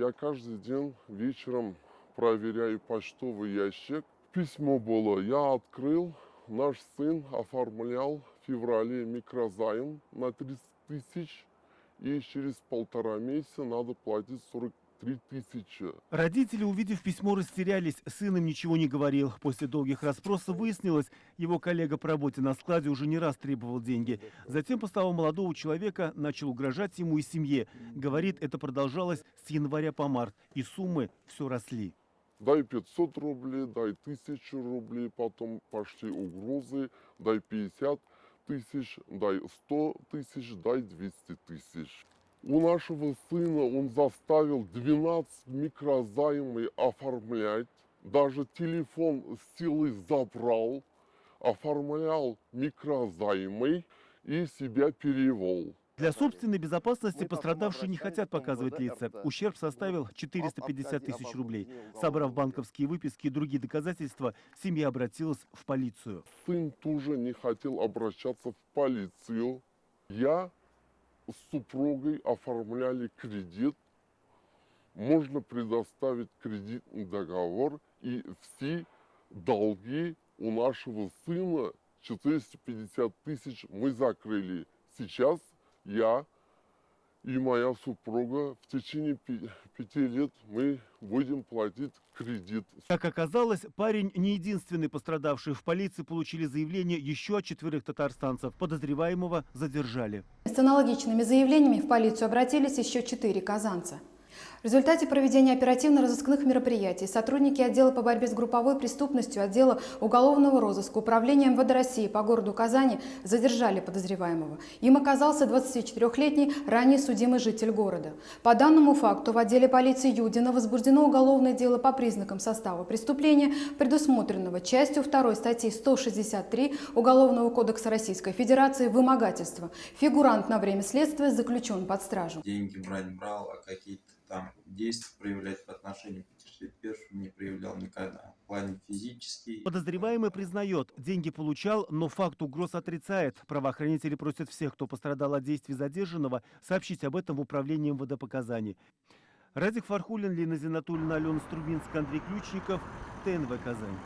Я каждый день вечером проверяю почтовый ящик. Письмо было, я открыл. Наш сын оформлял в феврале микрозайм на 30 тысяч. И через 1,5 месяца надо платить 43 тысячи. Родители, увидев письмо, растерялись. Сын им ничего не говорил. После долгих расспросов выяснилось, его коллега по работе на складе уже не раз требовал деньги. Затем по словам молодого человека начал угрожать ему и семье. Говорит, это продолжалось с января по март, и суммы все росли. Дай 500 рублей, дай 1000 рублей, потом пошли угрозы, дай 50 тысяч, дай 100 тысяч, дай 200 тысяч. У нашего сына он заставил 12 микрозаймов оформлять, даже телефон с силой забрал, оформлял микрозаймы и себя перевел. Для собственной безопасности пострадавшие не хотят показывать лица. Ущерб составил 450 тысяч рублей. Собрав банковские выписки и другие доказательства, семья обратилась в полицию. Сын тоже не хотел обращаться в полицию. Я с супругой оформляли кредит. Можно предоставить кредитный договор, и все долги у нашего сына 450 тысяч мы закрыли. Сейчас я и моя супруга в течение 5 лет мы будем платить кредит. Как оказалось, парень не единственный пострадавший. В полиции получили заявление еще от 4 татарстанцев. Подозреваемого задержали. С аналогичными заявлениями в полицию обратились еще 4 казанца. В результате проведения оперативно-розыскных мероприятий сотрудники отдела по борьбе с групповой преступностью отдела уголовного розыска Управления МВД России по городу Казани задержали подозреваемого. Им оказался 24-летний ранее судимый житель города. По данному факту в отделе полиции Юдина возбуждено уголовное дело по признакам состава преступления, предусмотренного частью 2 статьи 163 Уголовного кодекса Российской Федерации «Вымогательство». Фигурант на время следствия заключен под стражу. Деньги брал, а какие-то там действия проявлять по отношению к потерпевшему не проявлял никогда. В плане физически. Подозреваемый признает, деньги получал, но факт угроз отрицает. Правоохранители просят всех, кто пострадал от действий задержанного, сообщить об этом в управлении МВД по Казани. Радик Фархулин, Лина Зинатульна, Алена Струбинская, Андрей Ключников, ТНВ Казань.